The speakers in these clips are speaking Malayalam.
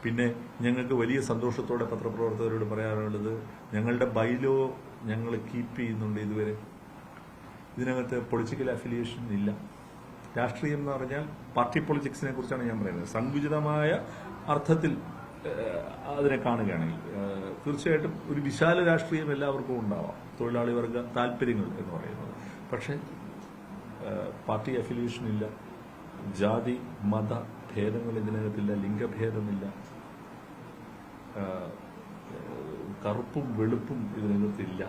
പിന്നെ ഞങ്ങൾക്ക് വലിയ സന്തോഷത്തോടെ പത്രപ്രവർത്തകരോട് പറയാനുള്ളത്, ഞങ്ങളുടെ ബൈലോ ഞങ്ങൾ കീപ്പ് ചെയ്യുന്നുണ്ട്. ഇതുവരെ ഇതിനകത്ത് പൊളിറ്റിക്കൽ അഫിലിയേഷൻ ഇല്ല. രാഷ്ട്രീയം എന്ന് പറഞ്ഞാൽ പാർട്ടി പൊളിറ്റിക്സിനെ കുറിച്ചാണ് ഞാൻ പറയുന്നത്. സങ്കുചിതമായ അർത്ഥത്തിൽ അതിനെ കാണുകയാണെങ്കിൽ തീർച്ചയായിട്ടും ഒരു വിശാല രാഷ്ട്രീയം എല്ലാവർക്കും ഉണ്ടാവാം, തൊഴിലാളി വർഗ താല്പര്യങ്ങൾ എന്ന് പറയുന്നത്. പക്ഷേ പാർട്ടി അഫിലിയേഷൻ ഇല്ല, ജാതി മത ഭേദങ്ങൾ ഇതിനകത്തില്ല, ലിംഗഭേദമില്ല, കറുപ്പും വെളുപ്പും ഇതിനകത്തില്ല.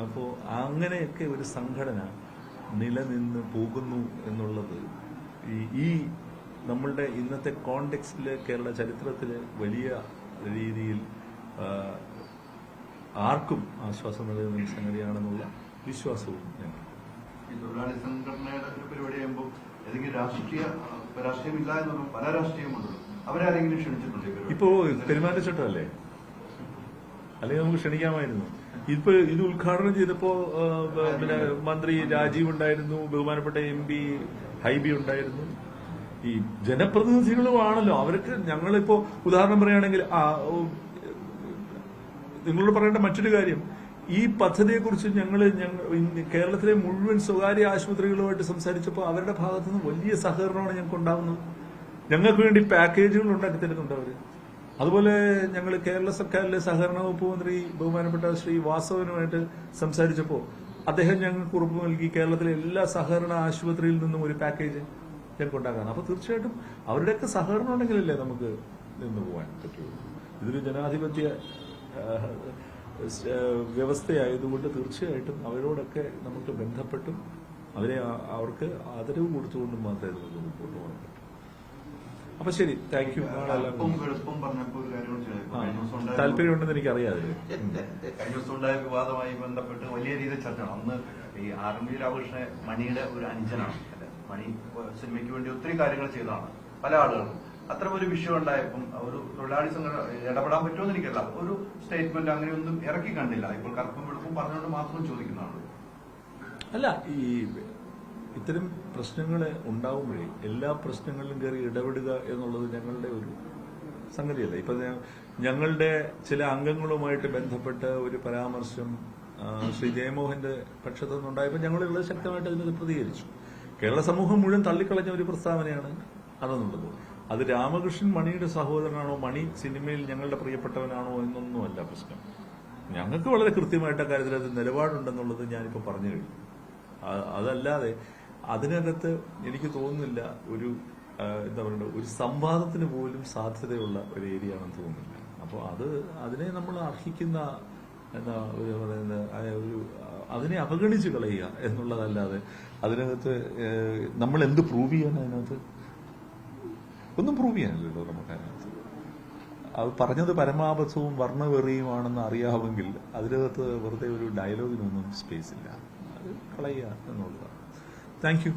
അപ്പോൾ അങ്ങനെയൊക്കെ ഒരു സംഘടന നിലനിന്ന് പോകുന്നു എന്നുള്ളത് ഈ നമ്മളുടെ ഇന്നത്തെ കോണ്ടെക്സ്റ്റിൽ കേരള ചരിത്രത്തിൽ വലിയ രീതിയിൽ ആർക്കും ആശ്വാസം നൽകുന്ന സംഗതിയാണെന്നുള്ള വിശ്വാസവും ഞങ്ങൾ. ഈ തൊഴിലാളി സംഘടനയുടെ ഒരു പരിപാടി ചെയ്യുമ്പോൾ ഏതെങ്കിലും രാഷ്ട്രീയമില്ല എന്നുള്ള പല രാഷ്ട്രീയമുണ്ടല്ലോ, അവരാരെങ്കിലും ക്ഷണിച്ചിട്ടുണ്ട്? ഇപ്പോ പെരുമാറ്റച്ചട്ടമല്ലേ, അല്ലെങ്കിൽ നമുക്ക് ക്ഷണിക്കാമായിരുന്നു. ഇപ്പൊ ഇത് ഉദ്ഘാടനം ചെയ്തപ്പോ പിന്നെ മന്ത്രി രാജീവ് ഉണ്ടായിരുന്നു, ബഹുമാനപ്പെട്ട MP ഹൈബി ഉണ്ടായിരുന്നു. ഈ ജനപ്രതിനിധികളുമാണല്ലോ അവർക്ക്. ഞങ്ങളിപ്പോ ഉദാഹരണം പറയുകയാണെങ്കിൽ നിങ്ങളോട് പറയേണ്ട മറ്റൊരു കാര്യം, ഈ പദ്ധതിയെക്കുറിച്ച് ഞങ്ങൾ കേരളത്തിലെ മുഴുവൻ സ്വകാര്യ ആശുപത്രികളുമായിട്ട് സംസാരിച്ചപ്പോൾ അവരുടെ ഭാഗത്തുനിന്ന് വലിയ സഹകരണമാണ് ഞങ്ങൾക്ക് ഉണ്ടാകുന്നത്. ഞങ്ങൾക്ക് വേണ്ടി പാക്കേജുകൾ ഉണ്ടാക്കി തരുന്നുണ്ട് അവർ. അതുപോലെ ഞങ്ങൾ കേരള സർക്കാരിലെ സഹകരണ വകുപ്പ് മന്ത്രി ബഹുമാനപ്പെട്ട ശ്രീ വാസവനുമായിട്ട് സംസാരിച്ചപ്പോൾ അദ്ദേഹം ഞങ്ങൾക്ക് ഉറപ്പ് നൽകി കേരളത്തിലെ എല്ലാ സഹകരണ ആശുപത്രിയിൽ നിന്നും ഒരു പാക്കേജ് ഞങ്ങൾക്ക് ഉണ്ടാക്കാൻ. അപ്പൊ തീർച്ചയായിട്ടും അവരുടെയൊക്കെ സഹകരണം ഉണ്ടെങ്കിലല്ലേ നമുക്ക് നിന്ന് പോകാൻ പറ്റുള്ളൂ. ഇതൊരു ജനാധിപത്യ വ്യവസ്ഥയായതുകൊണ്ട് തീർച്ചയായിട്ടും അവരോടൊക്കെ നമുക്ക് ബന്ധപ്പെട്ടും അവർക്ക് ആദരവ് കൊടുത്തുകൊണ്ടും മാത്രമേ നമുക്ക് മുമ്പോട്ട് പോകാൻ പറ്റൂ. അപ്പൊ ശരി, താങ്ക് യു. താല്പര്യമുണ്ടെന്ന് എനിക്കറിയാം. കഴിഞ്ഞ ദിവസം ഉണ്ടായ വിവാദമായി ബന്ധപ്പെട്ട് വലിയ രീതിയിൽ ചർച്ചയാണ്. അന്ന് ഈ RMB രാമകൃഷ്ണൻ മണിയുടെ ഒരു അനുജനാണ്. മണി സിനിമയ്ക്ക് വേണ്ടി ഒത്തിരി കാര്യങ്ങൾ ചെയ്തതാണ് പല ആളുകളും. അത്തരം ഒരു വിഷയം ഉണ്ടായപ്പം ഒരു തൊഴിലാളി സംഘടന ഇടപെടാൻ പറ്റുമെന്ന് എനിക്കല്ല, ഒരു സ്റ്റേറ്റ്മെന്റ് അങ്ങനെയൊന്നും ഇറക്കി കണ്ടില്ല. ഇപ്പോൾ കറുപ്പും വെളുപ്പും പറഞ്ഞുകൊണ്ട് മാത്രം ചോദിക്കുന്നതാണ്. അല്ല, ഈ ഇത്തരം പ്രശ്നങ്ങൾ ഉണ്ടാവുമ്പോഴേ എല്ലാ പ്രശ്നങ്ങളിലും കയറി ഇടപെടുക എന്നുള്ളത് ഞങ്ങളുടെ ഒരു സംഗതിയല്ല. ഇപ്പൊ ഞങ്ങളുടെ ചില അംഗങ്ങളുമായിട്ട് ബന്ധപ്പെട്ട ഒരു പരാമർശം ശ്രീ ജയമോഹന്റെ പക്ഷത്തു നിന്നുണ്ടായപ്പോൾ ഞങ്ങൾ വളരെ ശക്തമായിട്ട് അതിന് പ്രതികരിച്ചു. കേരള സമൂഹം മുഴുവൻ തള്ളിക്കളഞ്ഞ ഒരു പ്രസ്താവനയാണ് അതെന്നുള്ളത്. അത് രാമകൃഷ്ണൻ മണിയുടെ സഹോദരനാണോ, മണി സിനിമയിൽ ഞങ്ങളുടെ പ്രിയപ്പെട്ടവനാണോ എന്നൊന്നുമല്ല പ്രശ്നം. ഞങ്ങൾക്ക് വളരെ കൃത്യമായിട്ട് കാര്യത്തിൽ അത് നിലപാടുണ്ടെന്നുള്ളത് ഞാനിപ്പോൾ പറഞ്ഞു കഴിഞ്ഞു. അതല്ലാതെ അതിനകത്ത് എനിക്ക് തോന്നുന്നില്ല ഒരു എന്താ പറയുക ഒരു സംവാദത്തിന് പോലും സാധ്യതയുള്ള ഒരു ഏരിയ ആണെന്ന് തോന്നുന്നില്ല. അപ്പോൾ അതിനെ നമ്മൾ അർഹിക്കുന്ന എന്താ ഒരു അതിനെ അവഗണിച്ച് കളയുക എന്നുള്ളതല്ലാതെ അതിനകത്ത് നമ്മൾ എന്ത് പ്രൂവ് ചെയ്യാൻ അതിനകത്ത് ഒന്നും പ്രൂവ് ചെയ്യാനില്ലല്ലോ നമുക്ക് അതിനകത്ത്. അത് പറഞ്ഞത് പരമാബദ്ധവും വർണ്ണവെറിയുമാണെന്ന് അറിയാമെങ്കിൽ അതിനകത്ത് വെറുതെ ഒരു ഡയലോഗിനൊന്നും സ്പേസ് ഇല്ല. അത് കളയുക എന്നുള്ളതാണ്. Thank you.